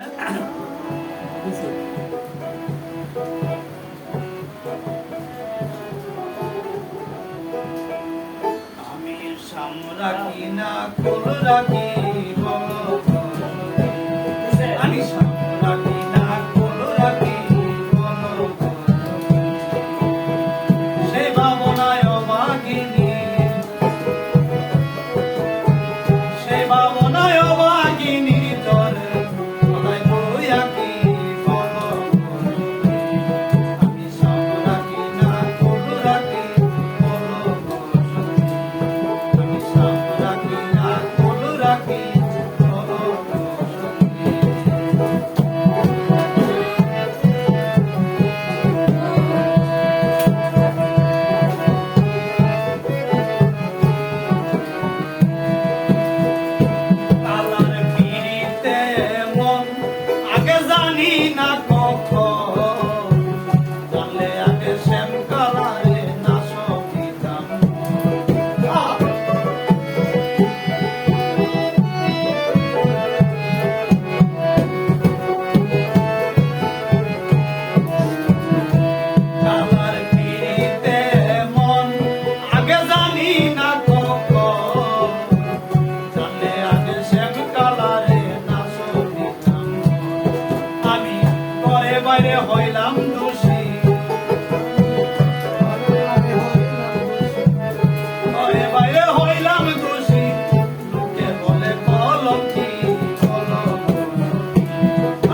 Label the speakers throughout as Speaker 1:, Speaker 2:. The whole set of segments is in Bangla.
Speaker 1: আমি সাম রাখি না কুল রাখি আমি সাম রাখি না কুল রাখি সে ভাবনায় বাগিনী সে ভাবনায় বাগিনী তোর কোথায় বইয়া কি আমি সাম রাখি না কুল রাখি আমি সাম রাখি না কুল রাখি কালার পিড়িতে মন আগে জানি না কখন জানলে আগে শ্যাম কালারে না সবিতাম কালার পিড়িতে মন আগে জানি না কখন জানলে আগে শ্যাম কালারে না সবিতাম আমি ঘরে বাইরে হইলাম দোষী ঘরে বাইরে হইলাম দোষী লোকে বলে কলঙ্কি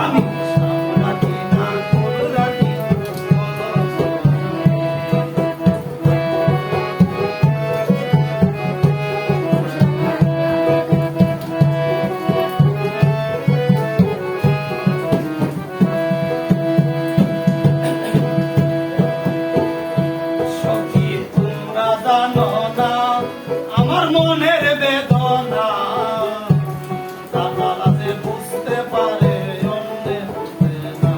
Speaker 1: আমি সাম রাখি না কুল রাখি সখী তোমরা জানো না আমার মনের বেদনা দাদারা যে বুঝতে পারে অন্যে বুঝে না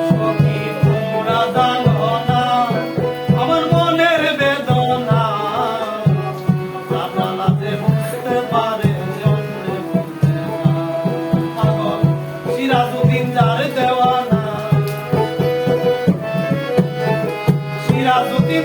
Speaker 1: সখী তোমরা জানো না আমার মনের বেদনা দাদারা যে বুঝতে পারে অন্যে বুঝে না পাগল সিরাজউদ্দিন যার দেওয়ানা সিরাজউদ্দিন